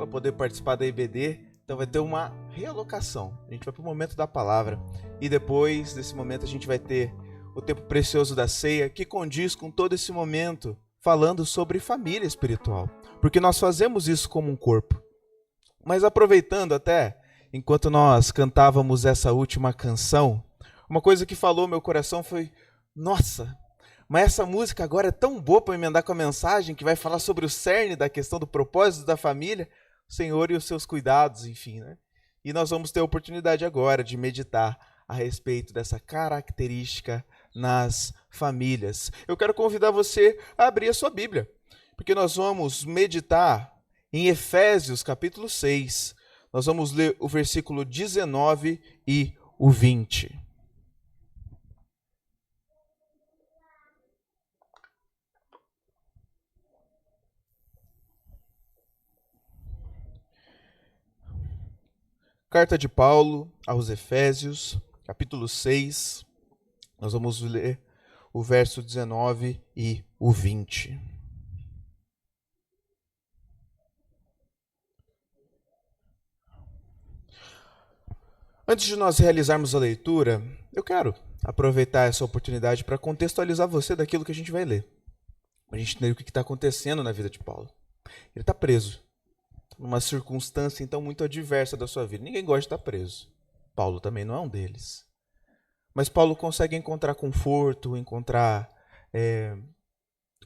para poder participar da IBD, então vai ter uma realocação. A gente vai para o momento da palavra e depois desse momento a gente vai ter o tempo precioso da ceia que condiz com todo esse momento falando sobre família espiritual, porque nós fazemos isso como um corpo. Mas aproveitando até, enquanto nós cantávamos essa última canção, uma coisa que falou meu coração foi: nossa, mas essa música agora é tão boa para emendar com a mensagem que vai falar sobre o cerne da questão do propósito da família, o Senhor e os seus cuidados, enfim, né? E nós vamos ter a oportunidade agora de meditar a respeito dessa característica nas famílias. Eu quero convidar você a abrir a sua Bíblia, porque nós vamos meditar em Efésios capítulo 6. Nós vamos ler o versículo 19 e o 20. Carta de Paulo aos Efésios, capítulo 6, nós vamos ler o verso 19 e o 20. Antes de nós realizarmos a leitura, eu quero aproveitar essa oportunidade para contextualizar você daquilo que a gente vai ler. A gente entender o que está acontecendo na vida de Paulo. Ele está preso, numa circunstância então muito adversa da sua vida. Ninguém gosta de estar preso. Paulo também não é um deles. Mas Paulo consegue encontrar conforto, encontrar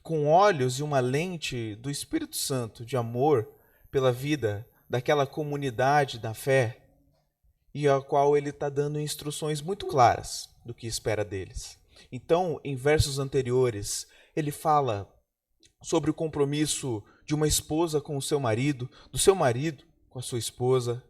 com olhos e uma lente do Espírito Santo de amor pela vida daquela comunidade da fé, e a qual ele está dando instruções muito claras do que espera deles. Então, em versos anteriores, ele fala sobre o compromisso de uma esposa com o seu marido, do seu marido com a sua esposa,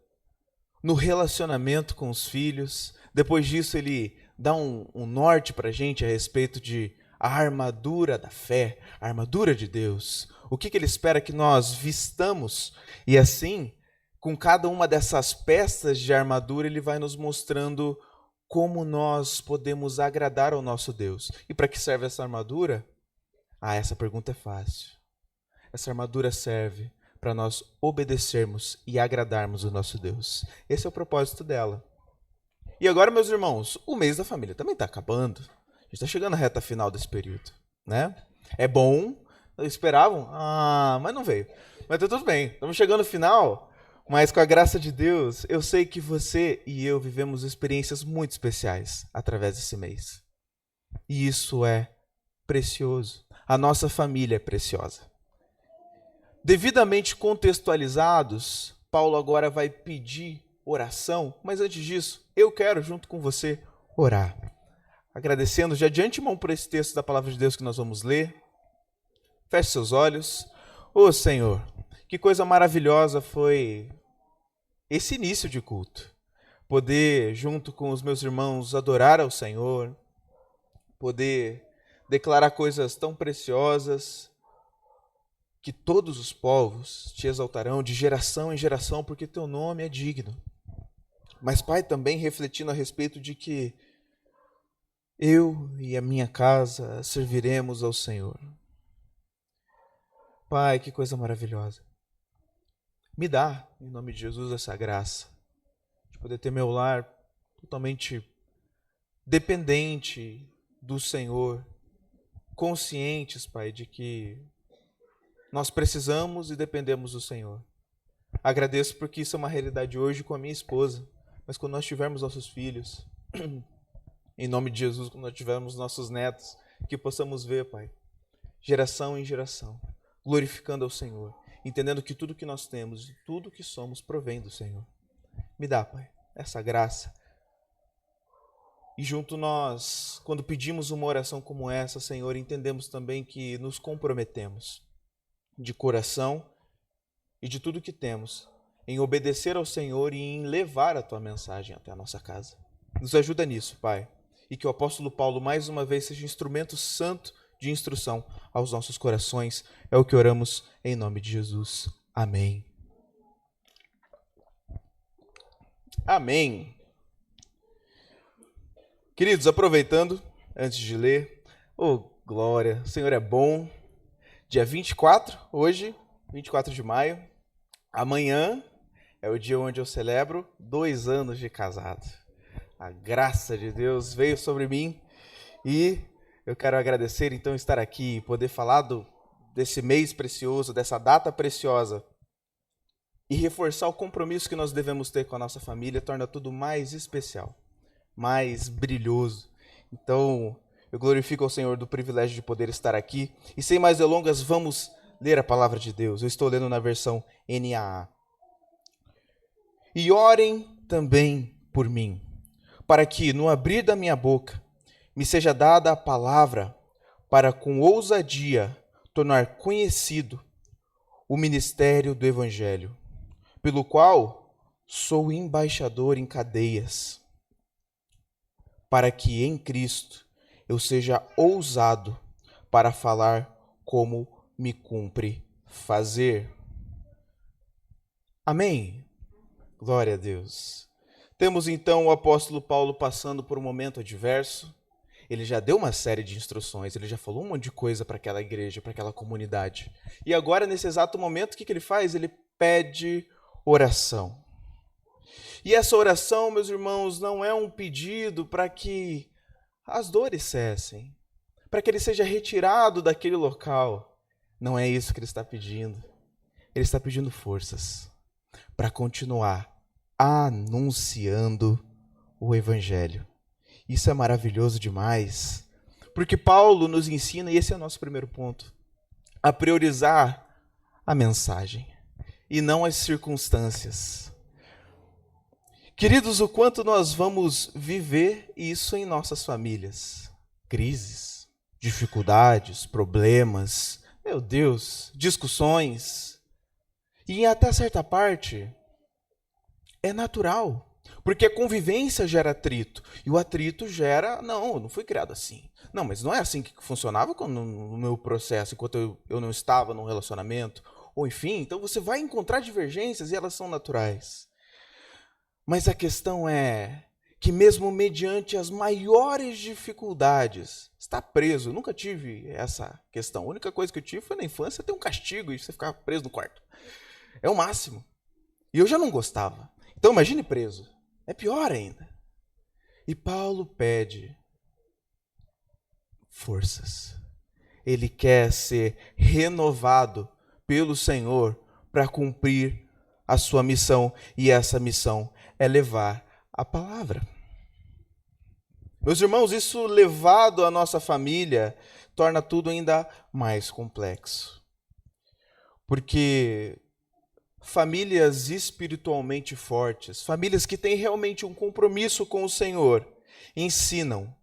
no relacionamento com os filhos. Depois disso, ele dá um norte para a gente a respeito de a armadura da fé, a armadura de Deus. O que ele espera que nós vistamos, e assim, com cada uma dessas peças de armadura, ele vai nos mostrando como nós podemos agradar ao nosso Deus. E para que serve essa armadura? Essa pergunta é fácil. Essa armadura serve para nós obedecermos e agradarmos o nosso Deus. Esse é o propósito dela. E agora, meus irmãos, o mês da família também está acabando. A gente está chegando à reta final desse período, né? É bom, esperavam? Mas não veio. Mas tá tudo bem, estamos chegando no final. Mas com a graça de Deus, eu sei que você e eu vivemos experiências muito especiais através desse mês. E isso é precioso. A nossa família é preciosa. Devidamente contextualizados, Paulo agora vai pedir oração, mas antes disso, eu quero, junto com você, orar. Agradecendo já de antemão por esse texto da palavra de Deus que nós vamos ler. Feche seus olhos. Ô Senhor, que coisa maravilhosa foi esse início de culto. Poder, junto com os meus irmãos, adorar ao Senhor. Poder declarar coisas tão preciosas, que todos os povos te exaltarão de geração em geração, porque teu nome é digno. Mas, Pai, também refletindo a respeito de que eu e a minha casa serviremos ao Senhor. Pai, que coisa maravilhosa. Me dá, em nome de Jesus, essa graça de poder ter meu lar totalmente dependente do Senhor, conscientes, Pai, de que nós precisamos e dependemos do Senhor. Agradeço porque isso é uma realidade hoje com a minha esposa, mas quando nós tivermos nossos filhos, em nome de Jesus, quando nós tivermos nossos netos, que possamos ver, Pai, geração em geração, glorificando ao Senhor, entendendo que tudo que nós temos e tudo que somos provém do Senhor. Me dá, Pai, essa graça. E junto nós, quando pedimos uma oração como essa, Senhor, entendemos também que nos comprometemos de coração e de tudo que temos em obedecer ao Senhor e em levar a Tua mensagem até a nossa casa. Nos ajuda nisso, Pai, e que o apóstolo Paulo mais uma vez seja instrumento santo de instrução aos nossos corações. É o que oramos em nome de Jesus. Amém. Amém. Queridos, aproveitando, antes de ler, glória, o Senhor é bom. Dia 24, hoje, 24 de maio, Amanhã é o dia onde eu celebro 2 anos de casado. A graça de Deus veio sobre mim e eu quero agradecer, então, estar aqui e poder falar desse mês precioso, dessa data preciosa e reforçar o compromisso que nós devemos ter com a nossa família, torna tudo mais especial, mais brilhoso. Então, eu glorifico ao Senhor do privilégio de poder estar aqui e, sem mais delongas, vamos ler a palavra de Deus. Eu estou lendo na versão NAA. E orem também por mim, para que, no abrir da minha boca, me seja dada a palavra para, com ousadia, tornar conhecido o ministério do Evangelho, pelo qual sou embaixador em cadeias, para que em Cristo eu seja ousado para falar como me cumpre fazer. Amém? Glória a Deus. Temos então o apóstolo Paulo passando por um momento adverso. Ele já deu uma série de instruções, ele já falou um monte de coisa para aquela igreja, para aquela comunidade. E agora, nesse exato momento, o que ele faz? Ele pede oração. E essa oração, meus irmãos, não é um pedido para que as dores cessem, para que ele seja retirado daquele local. Não é isso que ele está pedindo. Ele está pedindo forças para continuar anunciando o Evangelho. Isso é maravilhoso demais, porque Paulo nos ensina, e esse é o nosso primeiro ponto, a priorizar a mensagem e não as circunstâncias. Queridos, o quanto nós vamos viver isso em nossas famílias? Crises, dificuldades, problemas, meu Deus, discussões. E até certa parte é natural, porque a convivência gera atrito, e o atrito gera, não, eu não fui criado assim. Não, mas não é assim que funcionava no meu processo, enquanto eu não estava num relacionamento, ou enfim, então você vai encontrar divergências e elas são naturais. Mas a questão é que mesmo mediante as maiores dificuldades, está preso. Eu nunca tive essa questão. A única coisa que eu tive foi na infância ter um castigo e você ficar preso no quarto. É o máximo. E eu já não gostava. Então imagine preso. É pior ainda. E Paulo pede forças. Ele quer ser renovado pelo Senhor para cumprir a sua missão. E essa missão é levar a palavra. Meus irmãos, isso levado à nossa família torna tudo ainda mais complexo. Porque famílias espiritualmente fortes, famílias que têm realmente um compromisso com o Senhor, ensinam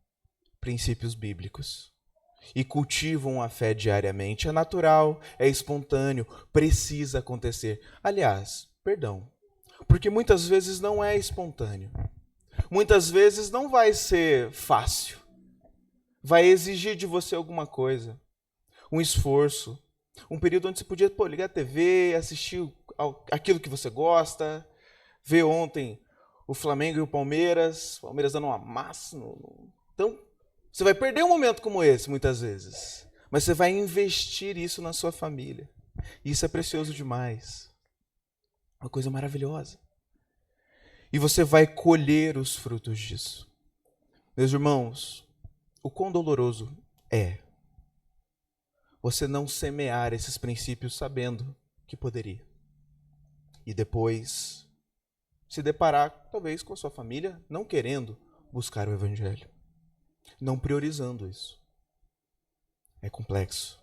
princípios bíblicos e cultivam a fé diariamente. É natural, é espontâneo, precisa acontecer. Aliás, perdão, porque muitas vezes não é espontâneo. Muitas vezes não vai ser fácil. Vai exigir de você alguma coisa, um esforço, um período onde você podia ligar a TV, assistir aquilo que você gosta, ver ontem o Flamengo e o Palmeiras dando uma massa. Então, você vai perder um momento como esse, muitas vezes. Mas você vai investir isso na sua família. E isso é precioso demais. Uma coisa maravilhosa. E você vai colher os frutos disso. Meus irmãos, o quão doloroso é você não semear esses princípios sabendo que poderia. E depois se deparar, talvez, com a sua família não querendo buscar o Evangelho. Não priorizando isso. É complexo.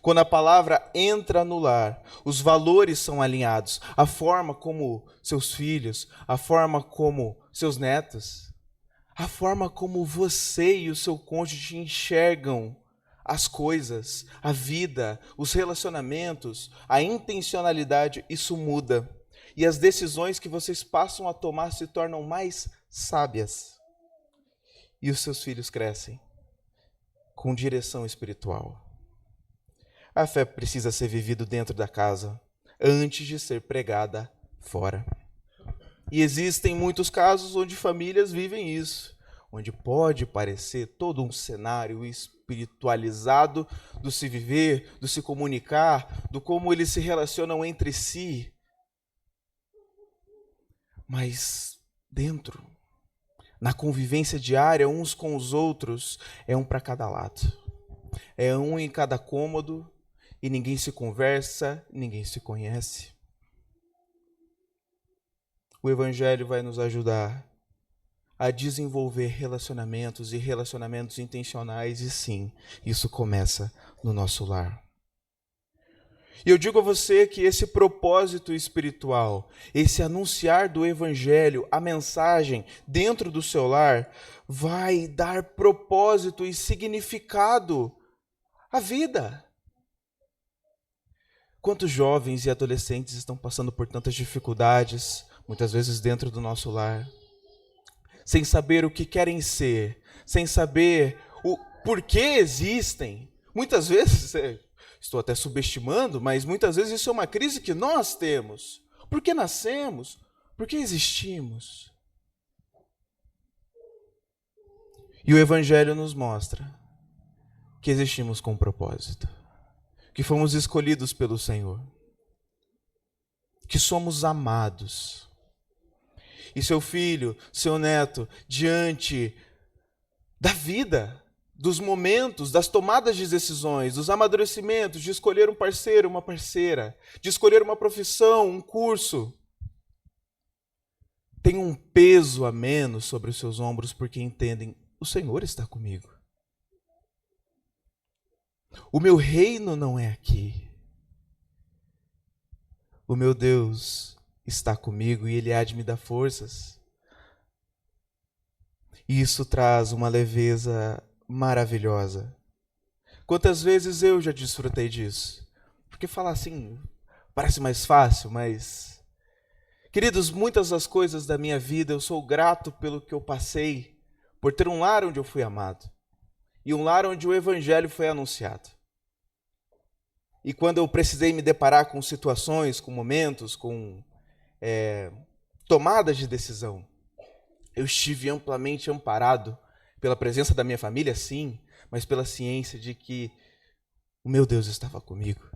Quando a palavra entra no lar, os valores são alinhados. A forma como seus filhos, a forma como seus netos, a forma como você e o seu cônjuge enxergam as coisas, a vida, os relacionamentos, a intencionalidade, isso muda. E as decisões que vocês passam a tomar se tornam mais sábias. E os seus filhos crescem com direção espiritual. A fé precisa ser vivida dentro da casa, antes de ser pregada fora. E existem muitos casos onde famílias vivem isso, onde pode parecer todo um cenário espiritualizado do se viver, do se comunicar, do como eles se relacionam entre si. Mas dentro, na convivência diária uns com os outros, é um para cada lado. É um em cada cômodo e ninguém se conversa, ninguém se conhece. O Evangelho vai nos ajudar a desenvolver relacionamentos e relacionamentos intencionais, e sim, isso começa no nosso lar. E eu digo a você que esse propósito espiritual, esse anunciar do Evangelho, a mensagem dentro do seu lar, vai dar propósito e significado à vida. Quantos jovens e adolescentes estão passando por tantas dificuldades, muitas vezes dentro do nosso lar, sem saber o que querem ser, sem saber o porquê existem. Muitas vezes, estou até subestimando, mas muitas vezes isso é uma crise que nós temos. Por que nascemos? Por que existimos? E o Evangelho nos mostra que existimos com um propósito, que fomos escolhidos pelo Senhor, que somos amados. E seu filho, seu neto, diante da vida, dos momentos, das tomadas de decisões, dos amadurecimentos, de escolher um parceiro, uma parceira, de escolher uma profissão, um curso, tem um peso a menos sobre os seus ombros, porque entendem, o Senhor está comigo. O meu reino não é aqui. O meu Deus está comigo e Ele há de me dar forças. E isso traz uma leveza maravilhosa. Quantas vezes eu já desfrutei disso? Porque falar assim parece mais fácil, mas... Queridos, muitas das coisas da minha vida eu sou grato pelo que eu passei, por ter um lar onde eu fui amado. E um lar onde o Evangelho foi anunciado. E quando eu precisei me deparar com situações, com momentos, com tomadas de decisão, eu estive amplamente amparado pela presença da minha família, sim, mas pela ciência de que o meu Deus estava comigo.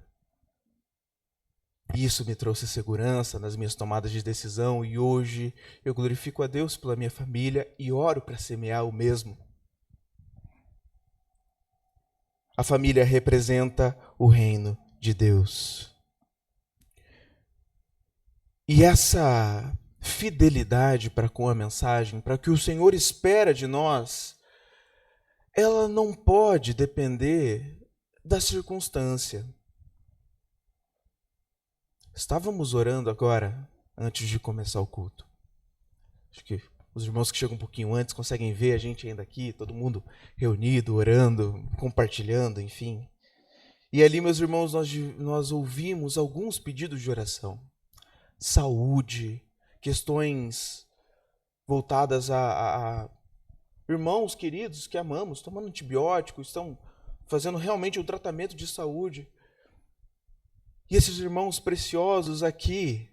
E isso me trouxe segurança nas minhas tomadas de decisão, e hoje eu glorifico a Deus pela minha família e oro para semear o mesmo. A família representa o reino de Deus. E essa fidelidade para com a mensagem, para o que o Senhor espera de nós, ela não pode depender da circunstância. Estávamos orando agora, antes de começar o culto. Acho que os irmãos que chegam um pouquinho antes conseguem ver a gente ainda aqui, todo mundo reunido, orando, compartilhando, enfim. E ali, meus irmãos, nós ouvimos alguns pedidos de oração. Saúde, questões voltadas a irmãos queridos que amamos, tomando antibiótico, estão fazendo realmente um tratamento de saúde. E esses irmãos preciosos aqui,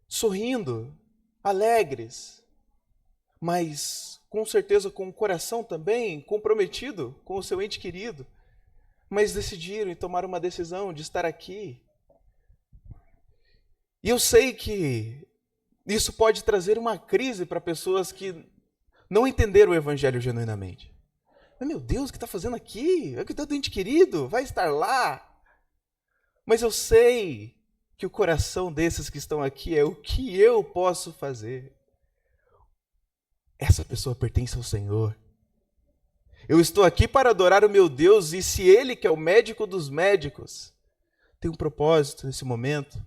sorrindo, alegres, mas com certeza com o coração também comprometido com o seu ente querido, mas decidiram e tomaram uma decisão de estar aqui. E eu sei que isso pode trazer uma crise para pessoas que não entenderam o Evangelho genuinamente. Mas, meu Deus, o que está fazendo aqui? É que o teu ente querido vai estar lá. Mas eu sei que o coração desses que estão aqui é o que eu posso fazer. Essa pessoa pertence ao Senhor. Eu estou aqui para adorar o meu Deus, e se Ele, que é o médico dos médicos, tem um propósito nesse momento,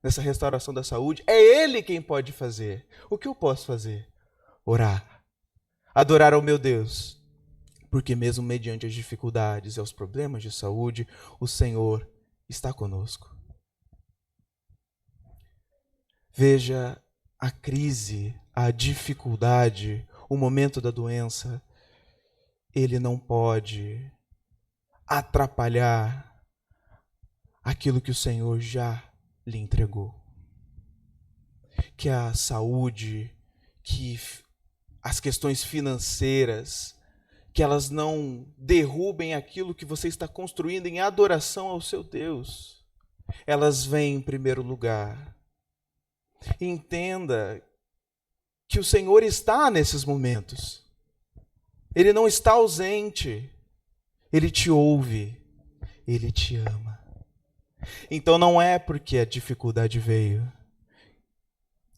nessa restauração da saúde, é Ele quem pode fazer. O que eu posso fazer? Orar. Adorar ao meu Deus. Porque mesmo mediante as dificuldades e os problemas de saúde, o Senhor está conosco. Veja a crise, a dificuldade, o momento da doença. Ele não pode atrapalhar aquilo que o Senhor já lhe entregou. Que a saúde, que as questões financeiras, que elas não derrubem aquilo que você está construindo em adoração ao seu Deus. Elas vêm em primeiro lugar. Entenda que o Senhor está nesses momentos. Ele não está ausente. Ele te ouve. Ele te ama. Então não é porque a dificuldade veio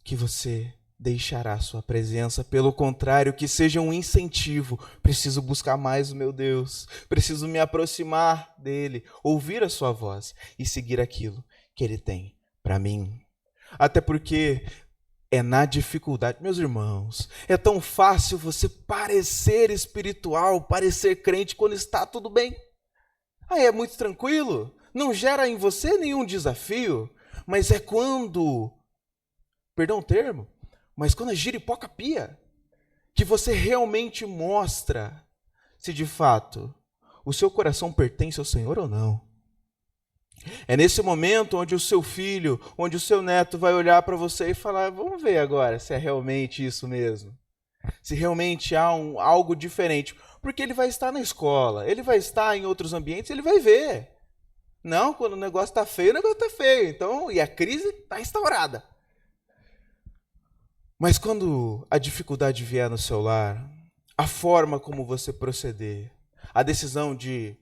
que você deixará a sua presença. Pelo contrário, que seja um incentivo. Preciso buscar mais o meu Deus. Preciso me aproximar dele, ouvir a sua voz e seguir aquilo que ele tem para mim. Até porque é na dificuldade, meus irmãos, é tão fácil você parecer espiritual, parecer crente quando está tudo bem. É muito tranquilo, não gera em você nenhum desafio, mas é quando, perdão o termo, mas quando a giripoca pia, que você realmente mostra se de fato o seu coração pertence ao Senhor ou não. É nesse momento onde o seu filho, onde o seu neto vai olhar para você e falar, vamos ver agora se é realmente isso mesmo. Se realmente há algo diferente. Porque ele vai estar na escola, ele vai estar em outros ambientes, ele vai ver. Não, quando o negócio está feio, o negócio está feio. Então, e a crise está instaurada. Mas quando a dificuldade vier no seu lar, a forma como você proceder, a decisão de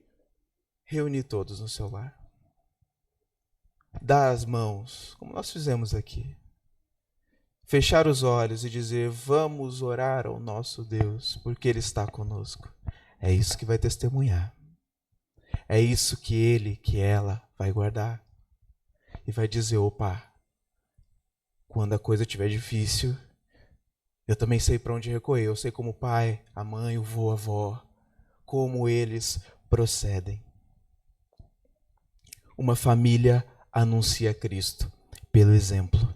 reunir todos no seu lar, dar as mãos, como nós fizemos aqui, fechar os olhos e dizer, vamos orar ao nosso Deus, porque Ele está conosco. É isso que vai testemunhar. É isso que ele, que ela vai guardar. E vai dizer, opa, quando a coisa estiver difícil, eu também sei para onde recorrer. Eu sei como o pai, a mãe, o vô, a avó, como eles procedem. Uma família anuncia Cristo pelo exemplo.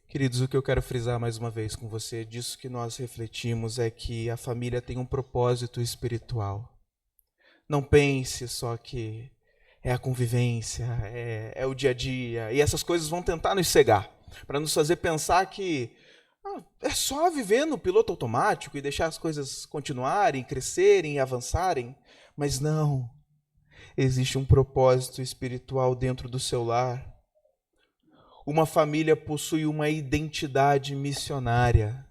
Queridos, o que eu quero frisar mais uma vez com você, disso que nós refletimos, é que a família tem um propósito espiritual. Não pense só que é a convivência, é o dia a dia, e essas coisas vão tentar nos cegar, para nos fazer pensar que é só viver no piloto automático e deixar as coisas continuarem, crescerem e avançarem. Mas não, existe um propósito espiritual dentro do seu lar. Uma família possui uma identidade missionária.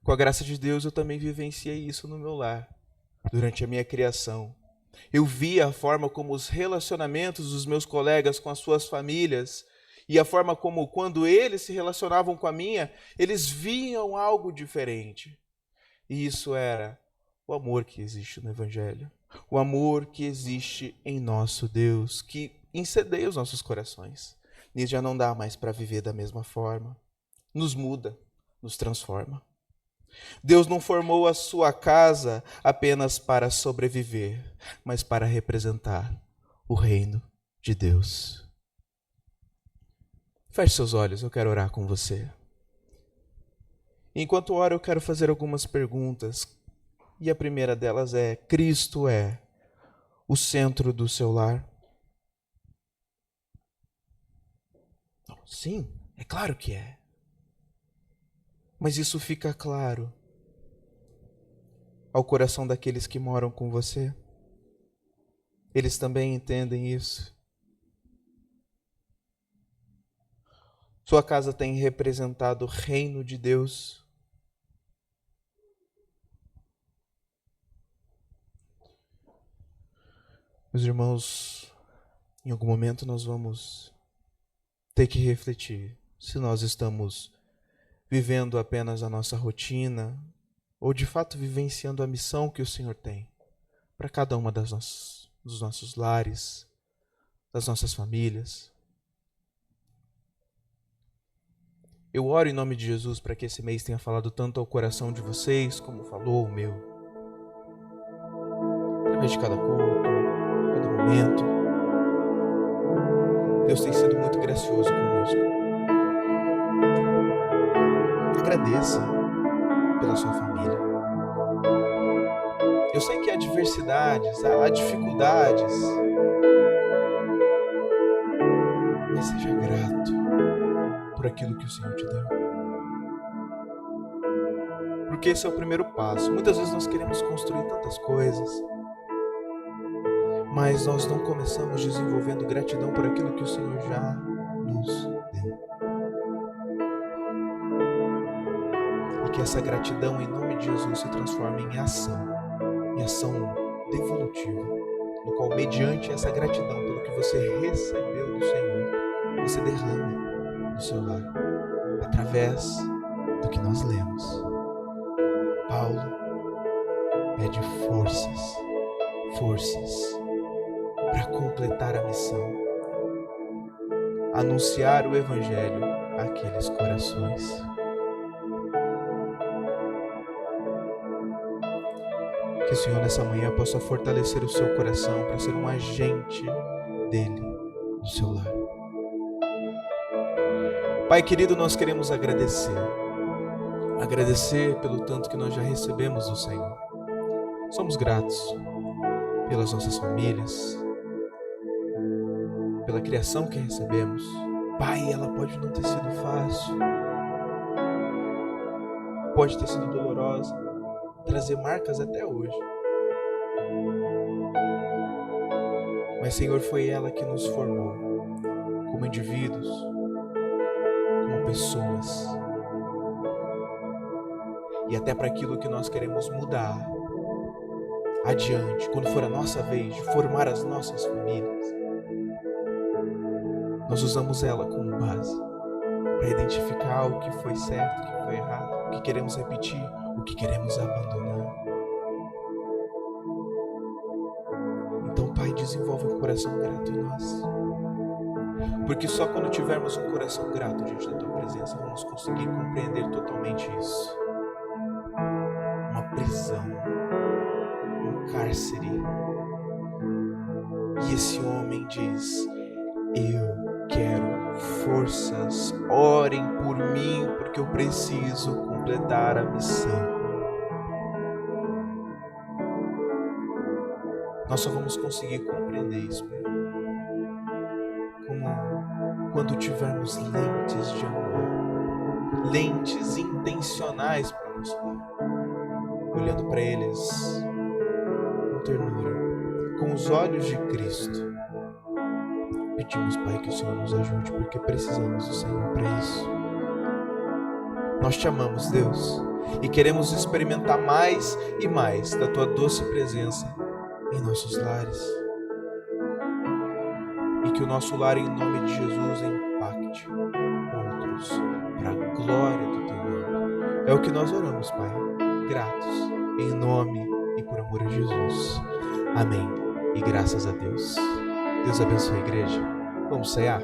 Com a graça de Deus, eu também vivenciei isso no meu lar, durante a minha criação. Eu via a forma como os relacionamentos dos meus colegas com as suas famílias e a forma como, quando eles se relacionavam com a minha, eles viam algo diferente. E isso era o amor que existe no Evangelho. O amor que existe em nosso Deus, que incendeia os nossos corações. E já não dá mais para viver da mesma forma. Nos muda, nos transforma. Deus não formou a sua casa apenas para sobreviver, mas para representar o reino de Deus. Feche seus olhos, eu quero orar com você. Enquanto oro, eu quero fazer algumas perguntas. E a primeira delas é, Cristo é o centro do seu lar? Sim, é claro que é. Mas isso fica claro ao coração daqueles que moram com você? Eles também entendem isso? Sua casa tem representado o reino de Deus? Meus irmãos, em algum momento nós vamos ter que refletir se nós estamos vivendo apenas a nossa rotina ou de fato vivenciando a missão que o Senhor tem para cada uma dos nossos lares, das nossas famílias. Eu oro em nome de Jesus para que esse mês tenha falado tanto ao coração de vocês como falou o meu. Através de cada culto, cada momento, Deus tem sido muito gracioso conosco. Agradeça pela sua família. Eu sei que há adversidades, há dificuldades, mas seja grato. aquilo que o Senhor te deu. Porque esse é o primeiro passo. Muitas vezes nós queremos construir tantas coisas, mas nós não começamos desenvolvendo gratidão por aquilo que o Senhor já nos deu. E que essa gratidão, em nome de Jesus, se transforme em ação devolutiva, no qual, mediante essa gratidão pelo que você recebeu do Senhor, você derrame no seu lar, através do que nós lemos. Paulo pede forças para completar a missão, anunciar o Evangelho àqueles corações. Que o Senhor nessa manhã possa fortalecer o seu coração para ser um agente dele no seu lar. Pai querido, nós queremos agradecer pelo tanto que nós já recebemos do Senhor. Somos gratos pelas nossas famílias, pela criação que recebemos. Pai, ela pode não ter sido fácil, pode ter sido dolorosa, trazer marcas até hoje. Mas, Senhor, foi ela que nos formou como indivíduos, como pessoas. E até para aquilo que nós queremos mudar adiante, quando for a nossa vez de formar as nossas famílias, nós usamos ela como base para identificar o que foi certo, o que foi errado, o que queremos repetir, o que queremos abandonar. Então, Pai, desenvolve um coração grato em nós, porque só quando tivermos um coração grato diante da Tua presença vamos conseguir compreender totalmente isso. Uma prisão, um cárcere. E esse homem diz: eu quero forças, orem por mim, porque eu preciso completar a missão. Nós só vamos conseguir compreender isso, Pai, como quando tivermos lentes de amor, lentes intencionais para o nosso lar, olhando para eles com ternura, com os olhos de Cristo. Pedimos, Pai, que o Senhor nos ajude, porque precisamos do Senhor para isso. Nós te amamos, Deus, e queremos experimentar mais e mais da Tua doce presença em nossos lares. E que o nosso lar, em nome de Jesus, impacte outros para a glória do Teu nome. É o que nós oramos, Pai, gratos, em nome e por amor a Jesus. Amém. E graças a Deus. Deus abençoe a igreja. Vamos cear?